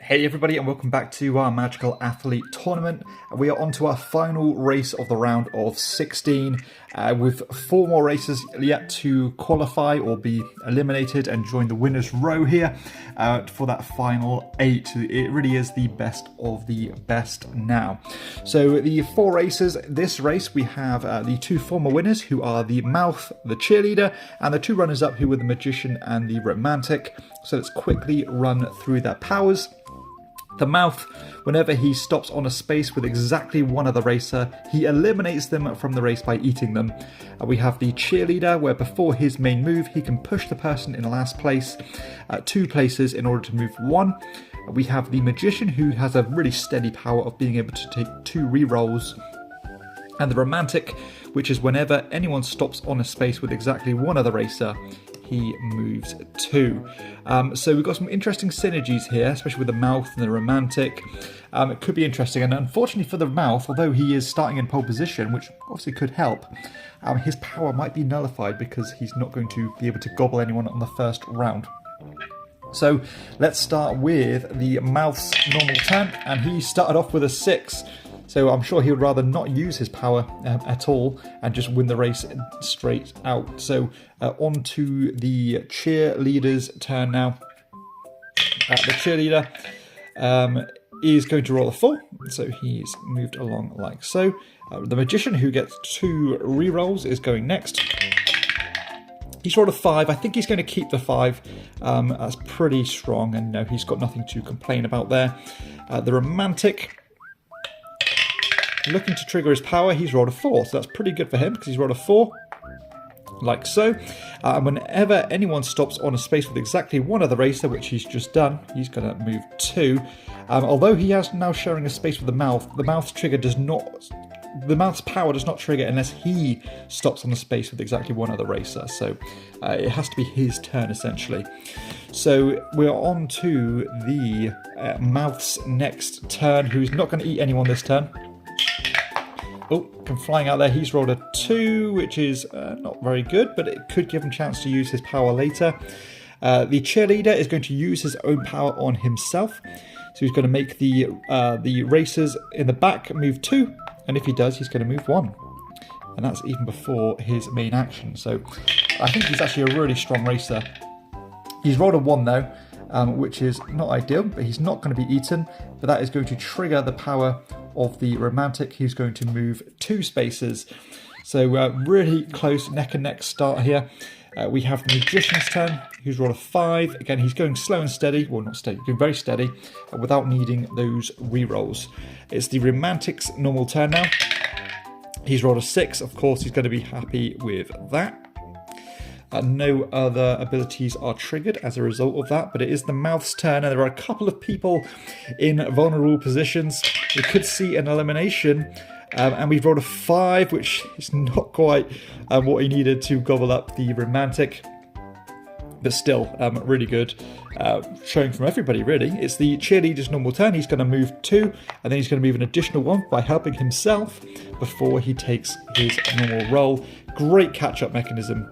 Hey everybody, and welcome back to our Magical Athlete Tournament. We are on to our final race of the round of 16, with 4 more races yet to qualify or be eliminated and join the winner's row here for that final 8. It really is the best of the best now. So the 4 races, this race we have the 2 former winners who are the Mouth, the Cheerleader, and the 2 runners-up who were the Magician and the Romantic. So let's quickly run through their powers. The Mouth, whenever he stops on a space with exactly one other racer, he eliminates them from the race by eating them. We have the Cheerleader, where before his main move, he can push the person in last place 2 places in order to move 1. We have the Magician, who has a really steady power of being able to take 2 rerolls. And the Romantic, which is whenever anyone stops on a space with exactly one other racer, he moves 2. So we've got some interesting synergies here, especially with the Mouth and the Romantic. It could be interesting, and unfortunately for the Mouth, although he is starting in pole position, which obviously could help, his power might be nullified because he's not going to be able to gobble anyone on the first round. So let's start with the Mouth's normal turn, and he started off with a 6. So I'm sure he would rather not use his power at all and just win the race straight out. So on to the Cheerleader's turn now. The Cheerleader is going to roll a 4, so he's moved along like so. The Magician, who gets 2 rerolls, is going next. He's rolled a 5. I think he's going to keep the 5. That's pretty strong, and no, he's got nothing to complain about there. The Romantic, looking to trigger his power, he's rolled a 4, so that's pretty good for him because he's rolled a 4, like so. And whenever anyone stops on a space with exactly one other racer, which he's just done, he's going to move 2. Although he is now sharing a space with the Mouth's trigger does not. The Mouth's power does not trigger unless he stops on the space with exactly one other racer. So it has to be his turn essentially. So we're on to the Mouth's next turn, who's not going to eat anyone this turn. Oh, come flying out there. He's rolled a 2, which is not very good, but it could give him a chance to use his power later. The Cheerleader is going to use his own power on himself. So he's going to make the racers in the back move 2. And if he does, he's going to move 1. And that's even before his main action. So I think he's actually a really strong racer. He's rolled a 1 though, which is not ideal, but he's not going to be eaten. But that is going to trigger the power of the Romantic, who's going to move 2 spaces. So really close neck and neck start here. We have the Magician's turn, who's rolled a 5. Again, he's going slow and steady. Well, not steady, going very steady, without needing those rerolls. It's the Romantic's normal turn now. He's rolled a 6. Of course, he's going to be happy with that. No other abilities are triggered as a result of that, but it is the Mouth's turn, and there are a couple of people in vulnerable positions. We could see an elimination, and we've rolled a 5, which is not quite what he needed to gobble up the Romantic, but still really good. Showing from everybody, really. It's the Cheerleader's normal turn. He's going to move 2, and then he's going to move an additional 1 by helping himself before he takes his normal roll. Great catch-up mechanism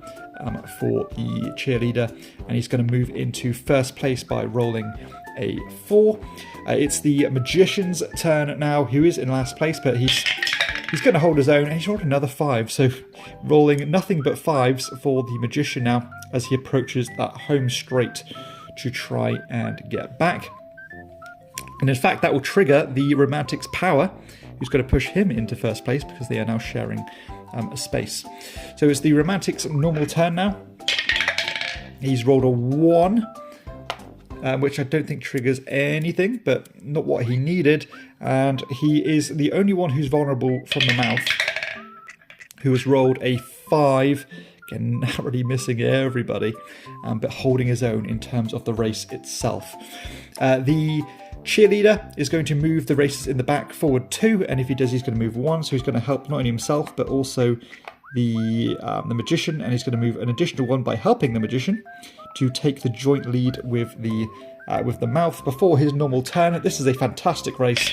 for the Cheerleader, and he's going to move into first place by rolling a 4. It's the Magician's turn now, who is in last place, but he's going to hold his own, and he's rolled another 5, so rolling nothing but 5s for the Magician now as he approaches that home straight to try and get back. And in fact, that will trigger the Romantic's power, who's going to push him into first place because they are now sharing a space. So it's the Romantic's normal turn now. He's rolled a 1, which I don't think triggers anything, but not what he needed. And he is the only one who's vulnerable from the Mouth, who has rolled a 5. Again, narrowly missing everybody, but holding his own in terms of the race itself. The Cheerleader is going to move the racers in the back forward 2, and if he does, he's going to move 1, so he's going to help not only himself, but also the Magician, and he's going to move an additional 1 by helping the Magician to take the joint lead with the Mouth before his normal turn. This is a fantastic race.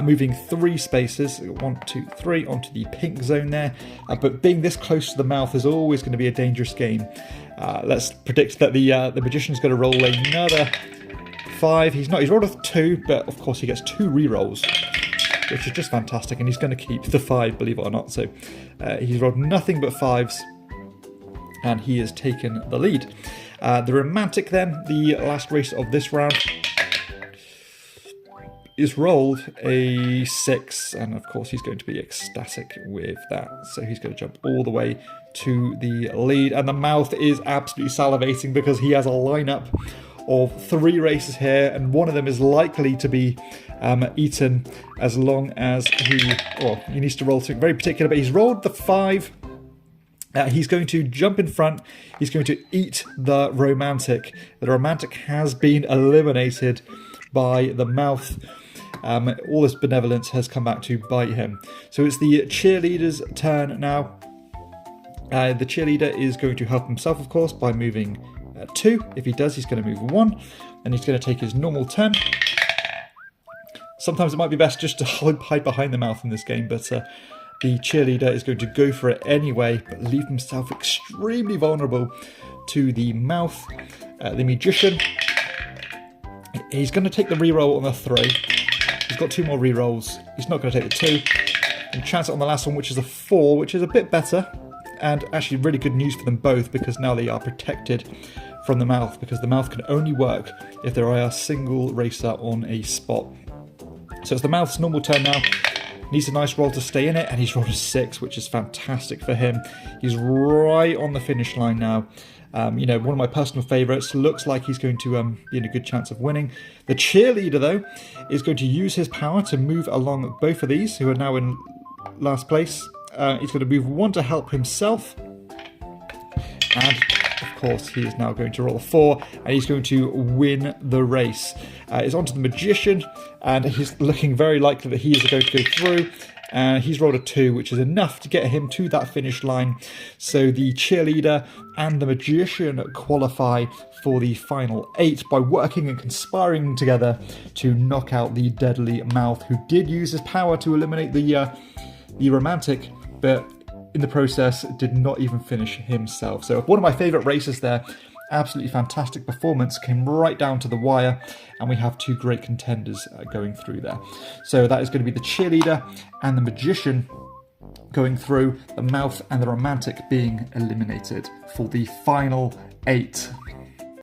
Moving 3 spaces, 1, 2, 3, onto the pink zone there. But being this close to the Mouth is always going to be a dangerous game. Let's predict that the Magician's going to roll another 5. He's rolled a 2, but of course he gets 2 rerolls, which is just fantastic, and he's going to keep the 5, believe it or not. So he's rolled nothing but 5s, and he has taken the lead. The Romantic then, the last race of this round, is rolled a 6, and of course he's going to be ecstatic with that. So he's going to jump all the way to the lead, and the Mouth is absolutely salivating because he has a lineup of 3 races here, and one of them is likely to be eaten as long as he needs to roll something very particular, but he's rolled the 5. He's going to jump in front. He's going to eat the Romantic. The Romantic has been eliminated by the Mouth. All this benevolence has come back to bite him. So it's the Cheerleader's turn now. The Cheerleader is going to help himself, of course, by moving 2. If he does, he's going to move 1, and he's going to take his normal turn. Sometimes it might be best just to hide behind the Mouth in this game, but the Cheerleader is going to go for it anyway, but leave himself extremely vulnerable to the Mouth. The Magician, he's going to take the reroll on the 3. He's got 2 more rerolls. He's not going to take the 2. And chance it on the last one, which is a 4, which is a bit better. And actually really good news for them both, because now they are protected from the Mouth, because the Mouth can only work if there are a single racer on a spot. So it's the Mouth's normal turn now. Needs a nice roll to stay in it, and he's rolled a 6, which is fantastic for him. He's right on the finish line now. One of my personal favourites. Looks like he's going to be in a good chance of winning. The Cheerleader, though, is going to use his power to move along both of these, who are now in last place. He's going to move 1 to help himself. And, of course, he is now going to roll a 4, and he's going to win the race. It's on to the Magician, and he's looking very likely that he is going to go through. And he's rolled a 2, which is enough to get him to that finish line. So the Cheerleader and the Magician qualify for the final 8 by working and conspiring together to knock out the deadly Mouth, who did use his power to eliminate the Romantic, but in the process did not even finish himself. So one of my favourite races there. Absolutely fantastic performance, came right down to the wire, and we have 2 great contenders going through there. So that is going to be the Cheerleader and the Magician going through, the Mouth and the Romantic being eliminated for the final 8.